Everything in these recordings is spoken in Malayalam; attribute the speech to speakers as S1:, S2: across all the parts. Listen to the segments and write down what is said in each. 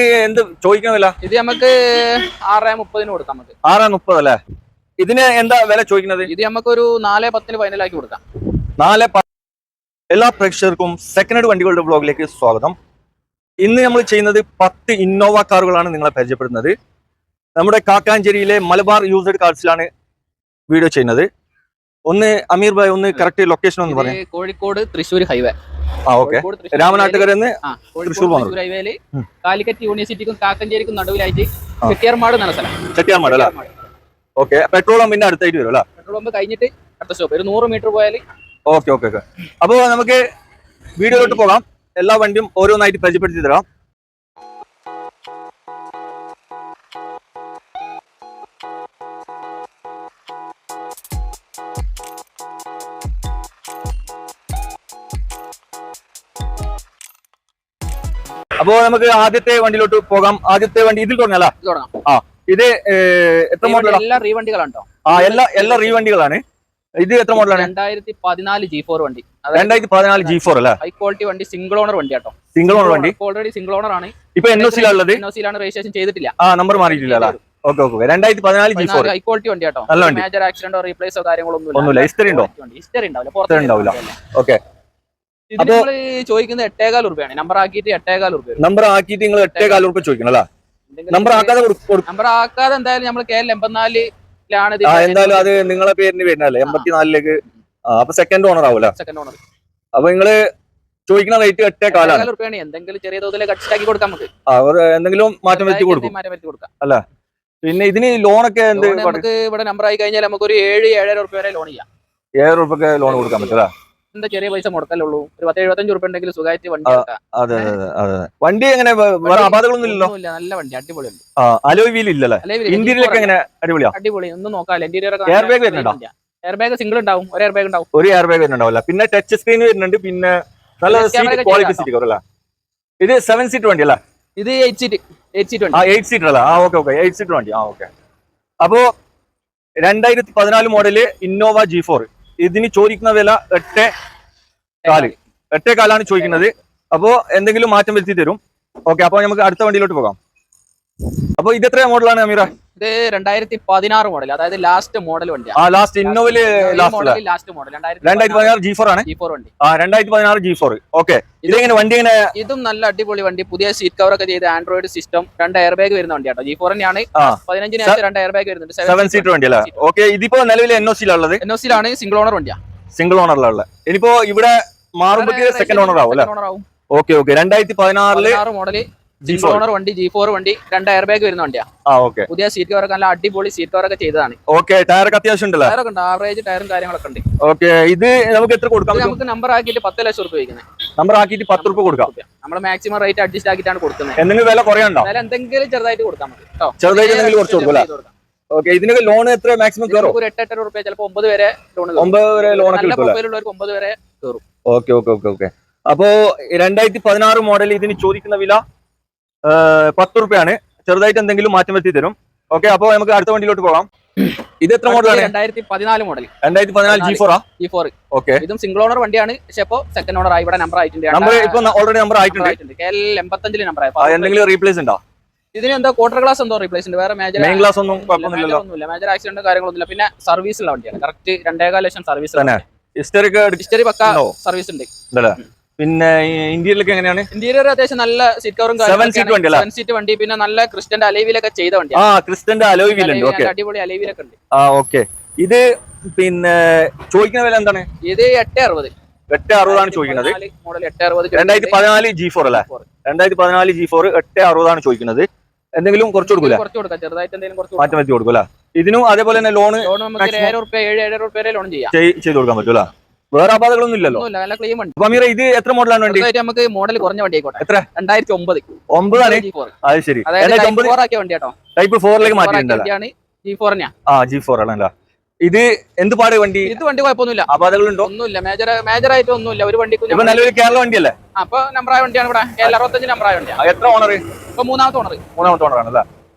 S1: എന്ത് ചോദിക്കുന്നില്ല?
S2: ഇത് നമുക്ക് 6:30 കൊടുക്കാം. നമുക്ക്
S1: 6:30 അല്ലേ? ഇതിന് എന്താ വില ചോദിക്കുന്നത്?
S2: ഇത് നമുക്ക് ഒരു 4:10 ഫൈനലാക്കി കൊടുക്കാം.
S1: 4:10. എല്ലാ പ്രേക്ഷകർക്കും സെക്കൻഡ് ഹാൻഡ് വണ്ടികളുടെ വ്ലോഗിലേക്ക് സ്വാഗതം. ഇന്ന് നമ്മൾ ചെയ്യുന്നത് 10 ഇന്നോവ കാറുകളാണ് നിങ്ങളെ പരിചയപ്പെടുന്നത്. നമ്മുടെ കാക്കാഞ്ചേരിയിലെ മലബാർ യൂസ്ഡ് കാർസിലാണ് വീഡിയോ ചെയ്യുന്നത്. ഒന്ന് അമീർ ഭായ് ഒന്ന് കറക്റ്റ് ലൊക്കേഷൻ ഒന്ന് പറയാം.
S2: കോഴിക്കോട് തൃശ്ശൂർ ഹൈവേ.
S1: ഓക്കെ. രാമനാട്ടുകരന്ന് തൃശ്ശൂർ
S2: ഹൈവേയില് കാലിക്കറ്റ് യൂണിവേഴ്സിറ്റിക്കും കാക്കഞ്ചേരിക്കും നടുവിലായിട്ട് ചെട്ടിയാർമാട് എന്ന സ്ഥലം.
S1: ചെട്ടിയാർമാട് അല്ലേ? ഓക്കെ. പെട്രോൾ പമ്പിന്റെ അടുത്തായിട്ട് വരും അല്ലേ? പെട്രോൾ
S2: പമ്പ് കഴിഞ്ഞിട്ട് അടുത്ത സ്റ്റോപ്പ് ഒരു 100 മീറ്റർ പോയാൽ.
S1: Okay okay okay. അപ്പോ നമുക്ക് വീഡിയോയിലോട്ട് പോകാം. എല്ലാ വണ്ടിയും ഓരോന്നായിട്ട് പരിചയപ്പെടുത്തി തരാം. അപ്പോ നമുക്ക് ആദ്യത്തെ വണ്ടിയിലോട്ട് പോകാം. ആദ്യത്തെ വണ്ടി ഇതിൽ തുടങ്ങാം. ഇത് എത്ര മോഡലാണ്?
S2: എല്ലാ റീവണ്ടികളാണോ?
S1: എല്ലാ റീവണ്ടികളാണ്. ഇത് എത്ര മോഡലാണ്?
S2: 2014 G4 വണ്ടി.
S1: 2014 G4 അല്ലേ?
S2: ഹൈ ക്വാളിറ്റി വണ്ടി, സിംഗിൾ ഓണർ വണ്ടി ആട്ടോ.
S1: സിംഗിൾ ഓണർ വണ്ടി.
S2: ഓൾറെഡി സിംഗിൾ ഓണർ ആണ്.
S1: ഇപ്പൊ എൻഒസിയിലുള്ളത്.
S2: എൻഒസിയിലാണ്, രജിസ്ട്രേഷൻ ചെയ്തിട്ടില്ല.
S1: നമ്പർ മാറിയിട്ടില്ല. Okay okay. 2014 G4
S2: high quality വണ്ടി ആട്ടോ. മേജർ ആക്സിഡന്റോ റീപ്ലേസോ കാര്യങ്ങളൊന്നും
S1: ഒന്നുമില്ല. ഹിസ്റ്ററി ഉണ്ടോ?
S2: ഹിസ്റ്ററി ഉണ്ടാവില്ല.
S1: ഓക്കെ.
S2: ഇത് നമ്മൾ ചോദിക്കുന്നത് 8,400 രൂപയാണ്. നമ്പർ ആക്കിയിട്ട് 8,400 രൂപ.
S1: നമ്പർ ആക്കിയിട്ട് നിങ്ങൾ 8,400 രൂപ ചോദിക്കണം അല്ലേ? നമ്പർ ആക്കാതെ
S2: നമ്പർ ആക്കാതെ എന്തായാലും നമ്മൾ KL 84
S1: എന്തായാലും അത് നിങ്ങളെ പേരിന് വരുന്നല്ലേ? 84ലേക്ക്. അപ്പൊ സെക്കൻഡ് ഓണർ ആവൂല.
S2: Second owner.
S1: അപ്പൊ നിങ്ങള് ചോദിക്കുന്ന റേറ്റ് 8,400
S2: രൂപയാണ്. എന്തെങ്കിലും ചെറിയ തോതിലേക്ക് അഡ്ജസ്റ്റ് ആക്കി കൊടുക്കാം നമുക്ക്.
S1: എന്തെങ്കിലും മാറ്റം വരുത്തി കൊടുക്കും അല്ല? പിന്നെ ഇതിന് ലോണൊക്കെ എന്ത്?
S2: നമുക്ക് ഇവിടെ നമ്പർ ആയി കഴിഞ്ഞാൽ നമുക്ക് ഒരു 7,000-7,500 രൂപ വരെ ലോൺ ചെയ്യാം.
S1: 7,000 രൂപക്ക് ലോൺ കൊടുക്കാൻ പറ്റില്ല?
S2: എന്താ ചെറിയ പൈസ മുടക്കല്ലുള്ളൂ. ഒരു 10-75 രൂപ ഉണ്ടെങ്കിൽ സുഖമായിട്ട് വണ്ടി.
S1: അതെ അതെ. വണ്ടി എങ്ങനെ വേറെ അപാകങ്ങളൊന്നും ഇല്ലല്ലോ?
S2: നല്ല വണ്ടി, അടിപൊളിയുണ്ട്.
S1: അലോയ് വീൽ ഇല്ലല്ലേ? ഇന്റീരിയർ എങ്ങനെ? അടിപൊളിയാ.
S2: അടിപൊളി. ഒന്നും നോക്കാല്ല. ഇന്റീരിയർ
S1: എയർ ബാഗ് വരുന്നുണ്ടോ?
S2: എയർ ബാഗ് സിംഗിൾ ഉണ്ടാവും. ഒരു എയർ ബാഗ് ഉണ്ടാവും.
S1: ഒരു എയർ ബാഗ് വരുന്നുണ്ടാവില്ല. പിന്നെ ടച്ച് സ്ക്രീൻ വരുന്നുണ്ട്. പിന്നെ നല്ല ക്വാളിറ്റി സീറ്റ് അല്ലേ? ഇത് 7 സീറ്റ് വണ്ടി അല്ലേ?
S2: ഇത് 8 സീറ്റ്.
S1: 8 സീറ്റർ അല്ല? Okay okay. 8 സീറ്റർ വണ്ടി. ഓക്കെ. അപ്പോ 2014 മോഡല് ഇന്നോവ G4. ഇതിന് ചോദിക്കുന്ന വില 8,400 ചോദിക്കുന്നത്. അപ്പോ എന്തെങ്കിലും മാറ്റം വരുത്തി തരും. ഓക്കെ. അപ്പൊ നമുക്ക് അടുത്ത വണ്ടിയിലോട്ട് പോകാം. അപ്പൊ ഇത് എത്ര മോഡലാണ് അമീറ?
S2: ഇത് 2016 മോഡൽ, അതായത് ലാസ്റ്റ് മോഡൽ വണ്ടിയാണ്.
S1: ലാസ്റ്റ് ഇന്നോവയില്
S2: ലാസ്റ്റ് മോഡൽ
S1: 2016 G4 ആണ്.
S2: G4 വണ്ടി.
S1: 2016 G4. ഓക്കെ. ഇതെങ്ങനെ വണ്ടി? എങ്ങനെ?
S2: ഇതും നല്ല അടിപൊളി വണ്ടി. പുതിയ സീറ്റ് കവർ ഒക്കെ ചെയ്ത് ആൻഡ്രോയിഡ് സിസ്റ്റം, 2 എയർ ബാഗ് വരുന്ന വണ്ടിയാട്ടോ. G4 തന്നെയാണ്. 15-ന് 2 എയർ ബാഗ് വരുന്നുണ്ട്.
S1: 7 സീറ്റർ വണ്ടി അല്ലേ? ഓക്കെ. ഇതിപ്പോ നിലവിൽ എൻഒസിയിലുള്ളത്?
S2: എൻഒസിയിലാണ്. സിംഗിൾ ഓണർ വണ്ടിയാ.
S1: സിംഗിൾ ഓണറിലുള്ള. ഇനിയിപ്പോ ഇവിടെ മാറുമ്പോ സെക്കൻഡ് ഓണർ ആവും അല്ലേ? Okay okay. 2016
S2: model single owner വണ്ടി, G4 വണ്ടി, 2 എയർ ബാഗ് വരുന്ന വണ്ടിയാ.
S1: ഓക്കെ.
S2: പുതിയ സീറ്റ് കവർ, നല്ല അടിപൊളി സീറ്റ് കവർ ഒക്കെ ചെയ്തതാണ്.
S1: ഓക്കെ. ടയറൊക്കെ അത്യാവശ്യം ഉണ്ടല്ലോ?
S2: ടയറൊക്കെ ഉണ്ട്. ആവറേജ് ടയറും കാര്യങ്ങളൊക്കെ ഉണ്ട്.
S1: ഓക്കെ. ഇത് നമുക്ക് എത്ര കൊടുക്കാം?
S2: നമുക്ക് നമ്പർ ആക്കിയിട്ട് 10 ലക്ഷം രൂപ വയ്ക്കുന്നത്.
S1: നമ്പർ ആക്കിയിട്ട് 10 രൂപ കൊടുക്കാം.
S2: നമ്മൾ മാക്സിമം റേറ്റ് അഡ്ജസ്റ്റ് ആക്കിയിട്ടാണ് കൊടുക്കുന്നത്.
S1: എന്തെങ്കിലും വില കുറയാണ്ടോ?
S2: വില എന്തെങ്കിലും ചെറുതായിട്ട് കൊടുക്കാൻ മതി.
S1: ചെറുതായിട്ട് എന്തെങ്കിലും കുറച്ച് കൊടുക്കാം. ഓക്കെ. ഇതിനൊക്കെ ലോൺ എത്ര മാക്സിമം കയറും?
S2: ഒരു 8,800 രൂപ, ചിലപ്പോൾ 9 വരെ ലോൺ.
S1: 9 വരെ ലോൺ ഒക്കെ കിട്ടും.
S2: 9 വരെ കയറും.
S1: Okay okay okay okay. അപ്പോ 2016 മോഡൽ ഇതിന് ചോദിക്കുന്ന വില 10 രൂപയാണ്. ചെറുതായിട്ട് എന്തെങ്കിലും മാറ്റം വരുത്തി തരും. ഓക്കെ. അപ്പൊ നമുക്ക് അടുത്ത വണ്ടിയിലോട്ട് പോകാം. ഇത് എത്ര മോഡലാണ്?
S2: 2014 മോഡൽ.
S1: 2014 G4 ആ?
S2: G4.
S1: ഓക്കെ.
S2: ഇതും സിംഗിൾ ഓണർ വണ്ടിയാണ്. പക്ഷെ ഇപ്പൊ സെക്കൻഡ് ഓണർ ആയി. ഇവിടെ നമ്പർ ആയിട്ടുണ്ട്.
S1: ഇപ്പൊ ഓൾറെഡി നമ്പർ ആയിട്ടുണ്ട്.
S2: KL 85 നമ്പർ ആയി.
S1: എന്തെങ്കിലും റീപ്ലേസ് ഉണ്ടോ?
S2: ഇതിന് എന്തോ ക്വാർട്ടർ ഗ്ലാസ് എന്തോ റീപ്ലേസ് ഉണ്ട്. വേറെ മേജർ
S1: മെയിൻ ഗ്ലാസ് ഒന്നും കുഴപ്പമൊന്നുമില്ലല്ലോ?
S2: മേജർ ആക്സിഡന്റ് കാര്യങ്ങളൊന്നുമില്ല. പിന്നെ സർവീസ് ഉള്ള വണ്ടിയാണ്. കറക്റ്റ് 2.25 ലക്ഷം സർവീസ്.
S1: ഹിസ്റ്ററി
S2: പക്ക സർവീസ് ഉണ്ട്.
S1: പിന്നെ ഇന്റീരിയലൊക്കെ എങ്ങനെയാണ്?
S2: ഇന്റീരിയർ അത്യാവശ്യം നല്ല സീറ്റ് കവറും
S1: 7
S2: സീറ്റ് വണ്ടി. പിന്നെ നല്ല ക്രിസ്റ്റന്റെ അലൈവിലൊക്കെ ചെയ്ത വണ്ടി.
S1: ക്രിസ്റ്റന്റെ അലോയ് വീൽ ഉണ്ട്. ഓക്കെ.
S2: അടിപൊളി അലൈവിലൊക്കെ ഉണ്ട്.
S1: ഓക്കെ. ഇത് പിന്നെ ചോദിക്കുന്ന വില എന്താണ്?
S2: ഇത് 860.
S1: 860 ആണ് ചോദിക്കുന്നത്.
S2: മോഡൽ 860.
S1: 2014 G4 അല്ലേ? 2014 G4 860 ആണ് ചോദിക്കുന്നത്. എന്തെങ്കിലും കുറച്ച് കൊടുക്കൂല?
S2: കുറച്ച് കൊടുക്കാം. ചെറുതായിട്ട് എന്തെങ്കിലും കുറച്ച്
S1: മാറ്റം വരുത്തി കൊടുക്കൂല? ഇതിനും അതേപോലെ തന്നെ ലോൺ
S2: നമുക്ക് 7,000 രൂപ 7,000 രൂപ വരെ ലോൺ ചെയ്യാം.
S1: ചെയ്ത് കൊടുക്കാൻ പറ്റൂല? വേറെ അപാകങ്ങളൊന്നും ഇല്ലല്ലോ? അമീറ ഇത് എത്ര മോഡലാണ് വണ്ടി?
S2: നമുക്ക് മോഡൽ കുറഞ്ഞ വണ്ടി ആയിക്കോട്ടെ.
S1: എത്ര?
S2: 2009.
S1: 9 ആണ്? അത് ശരി. ടൈപ്പ് 4ലേക്ക് മാറ്റിയിട്ടുണ്ടല്ലോ.
S2: G4 തന്നെയാ.
S1: G4 ആണല്ലോ. ഇത് എന്ത് പാട് വണ്ടി?
S2: ഇത് വണ്ടി കുഴപ്പമൊന്നുമില്ല.
S1: അപാകങ്ങളുണ്ടോ?
S2: ഒന്നുമില്ല. മേജർ ആയിട്ട് ഒന്നുമില്ല. ഒരു വണ്ടി
S1: നിലവിൽ കേരള വണ്ടിയല്ലേ?
S2: അപ്പൊ നമ്പറായ വണ്ടിയാണ്. ഇവിടെ KL 65 നമ്പറായ വണ്ടിയാണ്.
S1: എത്ര ഓണർ?
S2: ഇപ്പൊ മൂന്നാമത്തെ
S1: ഓണർ ആണല്ലേ?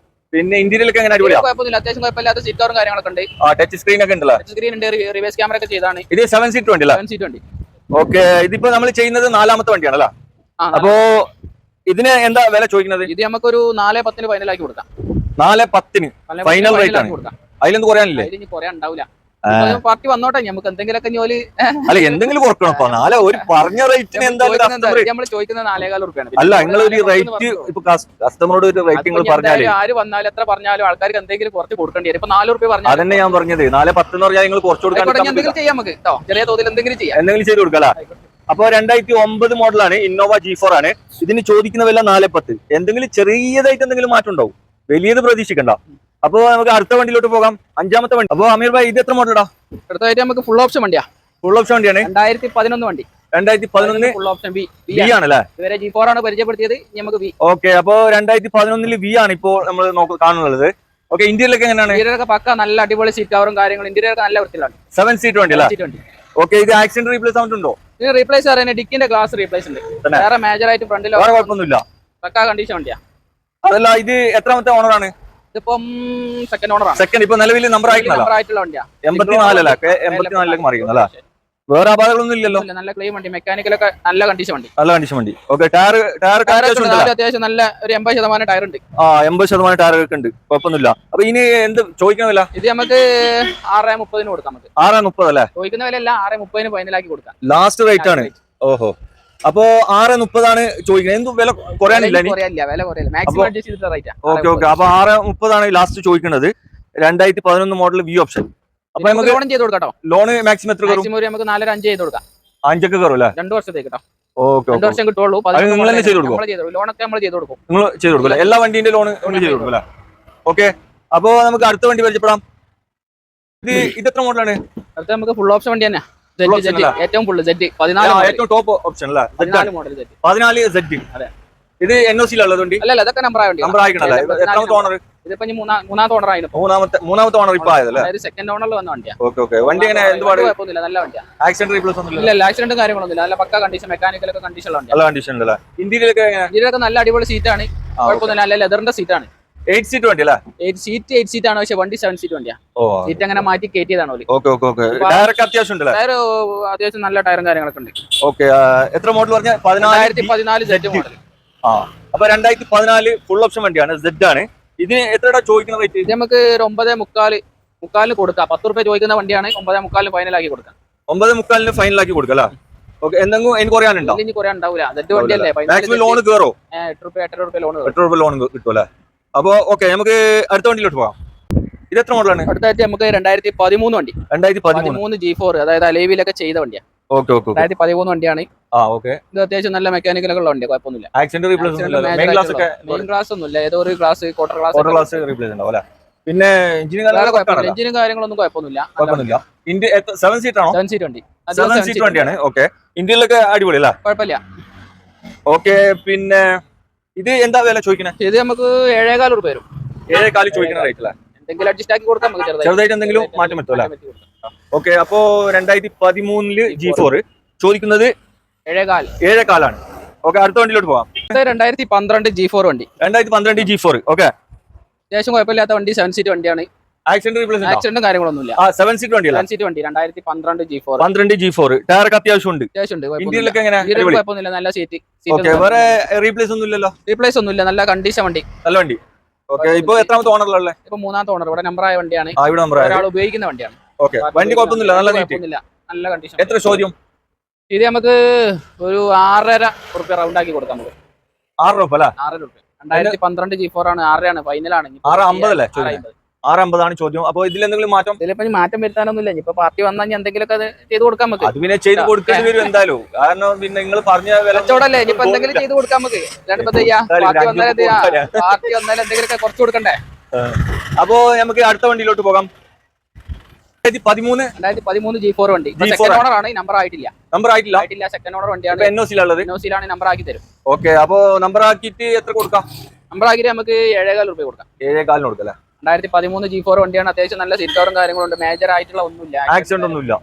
S1: പിന്നെ ഇന്റീരിയലൊക്കെ എങ്ങനെ?
S2: കുഴപ്പമൊന്നുമില്ല. അത്യാവശ്യം കുഴപ്പമില്ലാത്ത സീറ്റ് കവറും കാര്യങ്ങളൊക്കെ ഉണ്ട്.
S1: ടച്ച് സ്ക്രീൻ ഒക്കെ ഉണ്ടല്ലോ?
S2: ടച്ച് സ്ക്രീൻ ഉണ്ട്. റിവേഴ്സ് ക്യാമറ ഒക്കെ ചെയ്താണ്.
S1: ഇത് 7 സീറ്റ് വണ്ടി അല്ലേ?
S2: 7 സീറ്റ് വണ്ടി.
S1: ഓക്കെ. ഇതിപ്പോ നമ്മൾ ചെയ്യുന്നത് 4ാമത്തെ വണ്ടിയാണല്ലോ? അപ്പോ ഇതിന് എന്താ വില ചോദിക്കുന്നത്?
S2: ഇത് നമുക്കൊരു 4.10 ഫൈനലാക്കി കൊടുക്കാം.
S1: 4.10 ഫൈനൽ റേറ്റ് ആണ്. അതിലൊന്നും കുറയാനില്ലേ?
S2: ഇനി കുറയാൻ ഉണ്ടാവില്ല. പാർട്ടി വന്നോട്ടെ, നമുക്ക് എന്തെങ്കിലുമൊക്കെ ജോലി
S1: അല്ല എന്തെങ്കിലും കുറക്കണം. ഒരു പറഞ്ഞ റേറ്റിന് എന്തായാലും
S2: നമ്മൾ ചോദിക്കുന്നത് 4.25 രൂപയാണ്.
S1: അല്ല നിങ്ങൾ ഒരു റേറ്റ് ഇപ്പൊ കസ്റ്റമറോട് ഒരു റേറ്റിംഗ് പറഞ്ഞാൽ
S2: ആര് വന്നാലും എത്ര പറഞ്ഞാലും ആൾക്കാർക്ക് എന്തെങ്കിലും കുറച്ച് കൊടുക്കേണ്ടി വരും. ഇപ്പൊ 4 രൂപ പറഞ്ഞു.
S1: അതന്നെ ഞാൻ പറഞ്ഞത് 4.10 എന്ന് പറഞ്ഞാൽ നിങ്ങൾ കുറച്ച് കൊടുക്കാൻ
S2: എന്തെങ്കിലും ചെയ്യാം നമുക്ക് കേട്ടോ. ചെറിയ തോതിൽ എന്തെങ്കിലും ചെയ്യാം.
S1: എന്തെങ്കിലും ചെയ്ത് കൊടുക്കല. അപ്പൊ 2009 മോഡലാണ്, ഇന്നോവ G4 ആണ്. ഇതിന് ചോദിക്കുന്ന വില 4.10. എന്തെങ്കിലും ചെറിയതായിട്ട് എന്തെങ്കിലും മാറ്റം ഉണ്ടാവും, വലിയത് പ്രതീക്ഷിക്കണ്ട. അപ്പൊ നമുക്ക് അടുത്ത വണ്ടിയിലോട്ട് പോകാം. 5ാമത്തെ വണ്ടി. അപ്പൊ അമീർ ഭായി ഇത് എത്ര മോഡലാ?
S2: അടുത്തായിട്ട് നമുക്ക് ഫുൾ ഓപ്ഷൻ വണ്ടിയാ.
S1: ഫുൾ ഓപ്ഷൻ വണ്ടിയാണ്.
S2: 2011 വണ്ടി.
S1: 2011
S2: ഫുൾ ഓപ്ഷൻ വി
S1: ആണല്ലേ?
S2: ഇവരെ G4 ആണ് പരിചയപ്പെടുത്തിയത്. നമുക്ക് വി.
S1: ഓക്കെ. അപ്പൊ 2011 വി ആണ് ഇപ്പോൾ നമ്മൾ കാണുന്നത്. ഓക്കെ. ഇന്ത്യയിലൊക്കെ എങ്ങനെയാണ്?
S2: ഇന്ത്യയിലൊക്കെ പക്ക നല്ല അടിപൊളി സീറ്റ് കവറും കാര്യങ്ങളും ഇന്ത്യയിലൊക്കെ നല്ല വൃത്തിയിലാണ്.
S1: 7 സീറ്റ് വണ്ടി അല്ലേ? ഓക്കെ. ഇത് ആക്സിഡന്റ് റീപ്ലേസ്മെന്റ് ഉണ്ടോ?
S2: ഇത് റീപ്ലേസ് പറയുന്നത് ഡിക്കിന്റെ ഗ്ലാസ് റീപ്ലേസ് ഉണ്ട്. വേറെ മേജർ ആയിട്ട് ഫ്രണ്ടിലോ
S1: വേറെ കുഴപ്പമൊന്നുമില്ല.
S2: പക്ക കണ്ടീഷൻ വണ്ടിയാ.
S1: അതല്ല ഇത് എത്രാമത്തെ ഓണറാണ്?
S2: ഇതിപ്പം സെക്കൻഡ് ഓണറാണ്.
S1: സെക്കൻഡ്. ഇപ്പൊ നിലവിൽ നമ്പർ
S2: ആയിട്ടുള്ള വണ്ടിയാ.
S1: 84 അല്ലേ? 84ലേക്ക് മാറിയിരുന്നു അല്ലേ? വേറെ അപാകങ്ങളൊന്നും ഇല്ലല്ലോ?
S2: നല്ല ക്ലീൻ വണ്ടി, മെക്കാനിക്കലൊക്കെ നല്ല കണ്ടീഷൻ വണ്ടി.
S1: നല്ല കണ്ടീഷൻ വണ്ടി. ഓക്കെ. ടയർ
S2: അത്യാവശ്യം നല്ല ഒരു 80% ടയർ ഉണ്ട്.
S1: 80% ടയർ ഒക്കെ ഉണ്ട്, കുഴപ്പമൊന്നുമില്ല. അപ്പൊ ഇനി എന്ത് ചോദിക്കണമില്ല?
S2: ഇത് നമുക്ക് 6.30 കൊടുക്കാം. നമുക്ക്
S1: 6.30 അല്ലേ?
S2: ചോദിക്കുന്ന വില അല്ല, 6.30 ഫൈനലാക്കി കൊടുക്കാം.
S1: ലാസ്റ്റ് റേറ്റ് ആണ്. ഓഹോ. അപ്പൊ 6.30 ആണ് ചോദിക്കുന്നത്. എന്ത് വില കുറയാനില്ല?
S2: മാക്സിമം അഡ്ജസ്റ്റ് ചെയ്തിട്ടുള്ള റേറ്റാ.
S1: Okay okay. അപ്പൊ 6.30 ആണ് ലാസ്റ്റ് ചോദിക്കുന്നത്. 2011 മോഡൽ വി ഓപ്ഷൻ. അപ്പൊ നമുക്ക്
S2: ലോൺ ചെയ്ത് കൊടുക്കാം.
S1: ലോണ് മാക്സിമം എത്ര കയറും?
S2: നമുക്ക് 4.5 ചെയ്ത് കൊടുക്കാം.
S1: 5 ഒക്കെ കയറും അല്ലേ?
S2: 2 വർഷത്തേക്ക് കേട്ടോ.
S1: ഓക്കെ.
S2: 2 വർഷം കിട്ടുള്ളൂ.
S1: നിങ്ങൾ തന്നെ ചെയ്ത് കൊടുക്കും?
S2: ലോണൊക്കെ നമ്മൾ ചെയ്ത് കൊടുക്കും.
S1: നിങ്ങൾ ചെയ്ത് കൊടുക്കും? എല്ലാ വണ്ടീന്റെ ലോൺ നിങ്ങൾ ചെയ്ത് കൊടുക്കും അല്ലേ? ഓക്കെ. അപ്പൊ നമുക്ക് അടുത്ത വണ്ടി പരിചയപ്പെടാം. ഇത് എത്ര മോഡലാണ്?
S2: അടുത്ത നമുക്ക് ഫുൾ ഓപ്ഷൻ വണ്ടി തന്നെ. ഏറ്റവും ഫുൾ Z 14
S1: ഏറ്റവും ടോപ്പ് ഓപ്ഷൻ അല്ലേ?
S2: 14 മോഡൽ Z.
S1: 14 Z.
S2: അതെ.
S1: ഇത് NOC ലുള്ളത് വണ്ടി?
S2: അല്ല, ഇതൊക്കെ നമ്പർ ആയി.
S1: നമ്പർ ആയിക്കണല്ലേ? എത്രാമത്തെ ഓണർ?
S2: ഇതിപ്പോ മൂന്നാമത്തെ ഓണർ ആയിരുന്നു.
S1: മൂന്നാമത്തെ ഓണർ ഇപ്പൊ ആയതല്ലേ?
S2: സെക്കൻഡ് ഓണറിൽ വന്ന വണ്ടിയാ.
S1: Okay okay. വണ്ടി എങ്ങനെ എന്തുപാട്?
S2: കുഴപ്പമൊന്നുമില്ല, നല്ല വണ്ടിയാ.
S1: ആക്സിഡന്റ് റീപ്ലേസ് ഒന്നും
S2: ഇല്ല, ആക്സിഡന്റ് കാര്യങ്ങളൊന്നുമില്ല. നല്ല പക്ക കണ്ടീഷൻ, മെക്കാനിക്കലൊക്കെ കണ്ടീഷൻ ഉണ്ട്.
S1: നല്ല കണ്ടീഷൻ ഉണ്ടല്ലേ? ഇന്ത്യയിലൊക്കെ
S2: നല്ല അടിപൊളി സീറ്റാണ്. കുഴപ്പമൊന്നുമില്ല. നല്ല ലെതറിന്റെ സീറ്റാണ്.
S1: 8 സീറ്റ് വണ്ടി അല്ലേ?
S2: 8 സീറ്റ് ആണ്. പക്ഷെ വണ്ടി 7 സീറ്റ് വണ്ടിയാ. സീറ്റ് അങ്ങനെ മാറ്റി കയറ്റിയതാണ്. അത്യാവശ്യം നല്ല ടയറും കാര്യങ്ങളൊക്കെ ഉണ്ട്.
S1: ഓക്കെ. എത്ര മോഡൽ പറഞ്ഞ?
S2: 2014 Z മോഡൽ.
S1: അപ്പൊ 2014 ഫുൾ ഓപ്ഷൻ വണ്ടിയാണ്, Z ആണ്. ഇതിന് എത്ര ചോദിക്കുന്ന റേറ്റ്?
S2: ഇത് നമുക്ക് 9.45 കൊടുക്കാം. 10 രൂപ ചോദിക്കുന്ന വണ്ടിയാണ്. 9.45 ഫൈനലാക്കി കൊടുക്കാം.
S1: 9.45 ഫൈനലാക്കി കൊടുക്കാം അല്ലേ? ഓക്കെ. എന്തെങ്കിലും എനിക്ക് കുറയാനുണ്ടോ?
S2: ഇനി കുറയാൻ ഉണ്ടാവില്ല. Z വണ്ടിയല്ലേ?
S1: മാക്സിമം ലോൺ കയറോ?
S2: 8 രൂപ ലോൺ
S1: 8 രൂപ ലോൺ കിട്ടും അല്ലേ? അപ്പൊ ഓക്കെ, നമുക്ക് അടുത്ത വണ്ടിയിലോട്ട് പോകാം. ഇത് എത്ര മോഡലാണ്?
S2: അടുത്തായിട്ട് നമുക്ക് 2013 വണ്ടി.
S1: 2013
S2: G4, അതായത് അലേവിലൊക്കെ ചെയ്ത വണ്ടിയാണ്. 2013 വണ്ടിയാണ്. ഇത് അത്യാവശ്യം നല്ല മെക്കാനിക്കലൊക്കെ ഉള്ള വണ്ടിയാണ്. കുഴപ്പമൊന്നുമില്ല.
S1: ആക്സിഡന്റ് റീപ്ലേസ്മെന്റ് മെയിൻ
S2: ഗ്ലാസ് ഒന്നുമില്ല. ഏതോ ഒരു ഗ്ലാസ്, ക്വാർട്ടർ ഗ്ലാസ്
S1: റീപ്ലേസ് ഉണ്ടാവും അല്ലേ? പിന്നെ എഞ്ചിനും
S2: കാര്യങ്ങളൊന്നും കുഴപ്പമൊന്നുമില്ല.
S1: 7 സീറ്റ് ആണോ?
S2: 7 സീറ്റ് വണ്ടി.
S1: 7 സീറ്റ് വണ്ടിയാണ്. ഓക്കെ. ഇന്ത്യയിലൊക്കെ അടിപൊളി അല്ലേ?
S2: കുഴപ്പമില്ല.
S1: ഓക്കെ. പിന്നെ ഇത് എന്താ വില ചോദിക്കണേ?
S2: ഇത് നമുക്ക് 7.25 രൂപ വരും.
S1: 7.25 ചോദിക്കുന്ന റേറ്റ് അല്ലേ?
S2: എന്തെങ്കിലും അഡ്ജസ്റ്റ് ആക്കി കൊടുക്കാം.
S1: ചെറുതായിട്ട് എന്തെങ്കിലും മാറ്റം പറ്റുമല്ലേ? ഓക്കെ. അപ്പോ 2013 G4 ചോദിക്കുന്നത് 7.25 ആണ്. ഓക്കെ. അടുത്ത വണ്ടിയിലോട്ട് പോകാം.
S2: 2012 G4 വണ്ടി.
S1: 2012 G4. ഓക്കെ.
S2: അത്യാവശ്യം കുഴപ്പമില്ലാത്ത വണ്ടി. 7 സീറ്റ് വണ്ടിയാണ്. ആക്സിഡന്റും കാര്യങ്ങളൊന്നുമില്ല.
S1: 7 സീറ്റ് വണ്ടി.
S2: 7 സീറ്റ് വണ്ടി. 2012 G4.
S1: 12 G4 ടയറൊക്കെ അത്യാവശ്യം ഉണ്ട്. ഇന്ത്യയിലൊക്കെ എങ്ങനെ?
S2: കുഴപ്പമൊന്നുമില്ല. നല്ല സീറ്റ്.
S1: വേറെ റീപ്ലേസ് ഒന്നും ഇല്ലല്ലോ?
S2: റീപ്ലേസ് ഒന്നുമില്ല. നല്ല കണ്ടീഷൻ വണ്ടി.
S1: നല്ല വണ്ടി. ഓക്കെ. ഇപ്പൊ എത്രാമത്തെ ഓണറിലുള്ള?
S2: ഇപ്പൊ 3ാമത്തെ ഓണർ. ഇവിടെ നമ്പർ ആയ വണ്ടിയാണ്. ഒരാൾ ഉപയോഗിക്കുന്ന വണ്ടിയാണ്.
S1: ഓക്കെ. വണ്ടി കുഴപ്പമൊന്നുമില്ല.
S2: നല്ല കണ്ടീഷൻ.
S1: എത്ര ചോദ്യം?
S2: ഇത് നമുക്ക് ഒരു 6.5 രൂപ റൗണ്ട് ആക്കി കൊടുക്കാം. നമുക്ക്
S1: 6 രൂപ അല്ലേ?
S2: 6 രൂപ. 2012 G4 ആണ്. 6 ആണ് ഫൈനലാണ്.
S1: 6.50 അല്ലേ? 6.50 ആണ് ചോദ്യം. അപ്പൊ ഇതിൽ എന്തെങ്കിലും മാറ്റം?
S2: ഇതിലിപ്പോ മാറ്റം വരുത്താനൊന്നുമില്ല. ഇപ്പൊ പാർട്ടി വന്നാൽ എന്തെങ്കിലുമൊക്കെ ചെയ്ത് കൊടുക്കാൻ നമുക്ക്.
S1: അത് പിന്നെ ചെയ്ത് കൊടുക്കേണ്ടി വരും എന്തായാലും. കാരണം പിന്നെ നിങ്ങൾ പറഞ്ഞ
S2: വിലച്ചോടല്ലേ? ഇനിയിപ്പോ എന്തെങ്കിലും ചെയ്ത് കൊടുക്കാൻ നമുക്ക്. പാർട്ടി വന്നാൽ എന്തെങ്കിലുമൊക്കെ കുറച്ച് കൊടുക്കണ്ടേ?
S1: അപ്പോ നമുക്ക് അടുത്ത വണ്ടിയിലോട്ട് പോകാം.
S2: 2013 G4 വണ്ടി. സെക്കൻഡ് ഓണർ ആണ്. നമ്പർ ആയിട്ടില്ല. സെക്കൻഡ് ഓണർ വണ്ടിയാണ്.
S1: NOC ലാണ്.
S2: നമ്പർ ആക്കി തരും.
S1: ഓക്കെ. അപ്പൊ നമ്പർ ആക്കിയിട്ട് എത്ര കൊടുക്കാം?
S2: നമ്പർ ആക്കിയിട്ട് നമുക്ക് 7.25 രൂപ കൊടുക്കാം.
S1: 7.25 കൊടുക്കല്ലേ?
S2: 2013 G4 വണ്ടിയാണ്. അത്യാവശ്യം നല്ല സീറ്റ് കവറും കാര്യങ്ങളുണ്ട്. മേജർ ആയിട്ടുള്ള ഒന്നുമില്ല.
S1: ആക്സിഡന്റ് ഒന്നുമില്ല.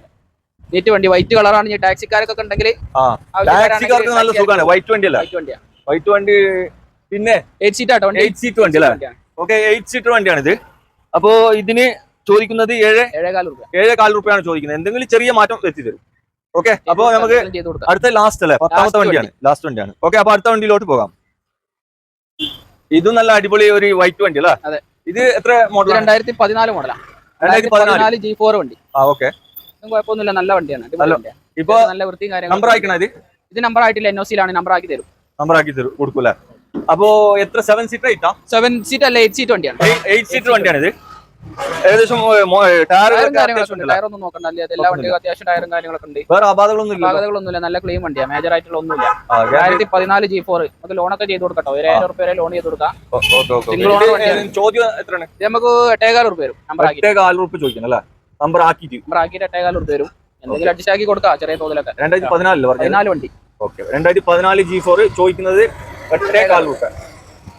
S2: നീറ്റ് വണ്ടി. വൈറ്റ് കളറാണ്. ഈ ടാക്സിക്കാരൊക്കെ ഉണ്ടെങ്കിൽ
S1: ടാക്സിക്കാർക്ക് നല്ല സുഖമാണ്. വൈറ്റ് വണ്ടി അല്ല? വൈറ്റ് വണ്ടി. പിന്നെ
S2: 8 സീറ്റ് ആട്ടോ.
S1: 8 സീറ്റ് വണ്ടി അല്ലേ? ഓക്കെ. 8 സീറ്റർ വണ്ടിയാണ് ഇത്. അപ്പോ ഇതിന് ചോദിക്കുന്നത് 7.25 രൂപയാണ് ചോദിക്കുന്നത്. എന്തെങ്കിലും ചെറിയ മാറ്റം എത്തി തരും. ഓക്കെ. അപ്പൊ നമുക്ക് അടുത്ത ലാസ്റ്റ് അല്ലേ? 10ാമത്തെ വണ്ടിയാണ്. ലാസ്റ്റ് വണ്ടിയാണ്. ഓക്കെ. അപ്പൊ അടുത്ത വണ്ടിയിലോട്ട് പോകാം. ഇതും നല്ല അടിപൊളി ഒരു വൈറ്റ് വണ്ടി അല്ലേ?
S2: അതെ.
S1: ഇത് എത്ര മോഡൽ?
S2: 2014 മോഡലാണ്.
S1: 2014
S2: G4 വണ്ടി.
S1: ഓക്കെ.
S2: ഒന്നും കുഴപ്പമൊന്നുമില്ല, നല്ല വണ്ടിയാണ്. അടിപൊളി വണ്ടിയാണ്.
S1: ഇപ്പൊ
S2: നല്ല വൃത്തിയും
S1: നമ്പർ
S2: കാര്യങ്ങളും.
S1: ആയിക്കണ
S2: ഇത് നമ്പർ ആയിട്ടില്ല, NOC-യിലാണ്. നമ്പർ ആക്കി തരും.
S1: നമ്പർ ആക്കി തരും കൊടുക്കൂല. അപ്പോ എത്ര 7 സീറ്റർ
S2: 7 സീറ്റ് അല്ല, 8 സീറ്റ് വണ്ടിയാണ്.
S1: 8 സീറ്റർ വണ്ടിയാണ് ഇത്. ഏകദേശം
S2: ടയറും കാര്യങ്ങളൊക്കെ ഉണ്ട്. ടയറൊന്നും നോക്കണ്ട, എല്ലാ വണ്ടികളും അത്യാവശ്യം ടയറും കാര്യങ്ങളൊക്കെ ഉണ്ട്.
S1: വേറെ അപാകതകളൊന്നും ഇല്ല.
S2: അപാകതകളൊന്നുമില്ല, നല്ല ക്ലീൻ വണ്ടിയാണ്. മേജർ ആയിട്ടുള്ള ഒന്നുമില്ല. 2014 G4 നമുക്ക് ലോണൊക്കെ ചെയ്ത് കൊടുക്കട്ടോ. 1000 രൂപ വരെ ലോൺ ചെയ്ത് കൊടുക്കാം.
S1: ചോദ്യം എത്രയാണ്?
S2: ഇത് നമുക്ക് 8,500 രൂപ വരും. നമ്പർ ആക്കി
S1: 8,500 രൂപ ചോദിക്കണം അല്ലേ? നമ്പർ ആക്കിയിട്ട്
S2: 8,500 രൂപ വരും. എന്തെങ്കിലും അഡ്ജസ്റ്റ് ആക്കി കൊടുക്കാം ചെറിയ തോതിലൊക്കെ.
S1: 2014
S2: വണ്ടി.
S1: ഓക്കെ. 2014 G4 ചോദിക്കുന്നത് 8,500 രൂപ.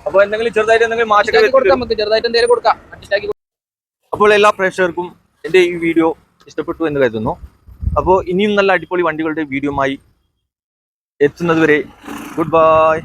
S1: അപ്പൊ എന്തെങ്കിലും ചെറുതായിട്ട് എന്തെങ്കിലും മാറ്റം
S2: കൊടുക്കാം, നമുക്ക് ചെറുതായിട്ട് എന്തെങ്കിലും കൊടുക്കാം, അഡ്ജസ്റ്റ് ആക്കി.
S1: അപ്പോൾ എല്ലാ പ്രേക്ഷകർക്കും എൻ്റെ ഈ വീഡിയോ ഇഷ്ടപ്പെട്ടു എന്ന് കരുതുന്നു. അപ്പോൾ ഇനിയും നല്ല അടിപൊളി വണ്ടികളുടെ വീഡിയോയുമായി എത്തുന്നത് വരെ ഗുഡ് ബൈ.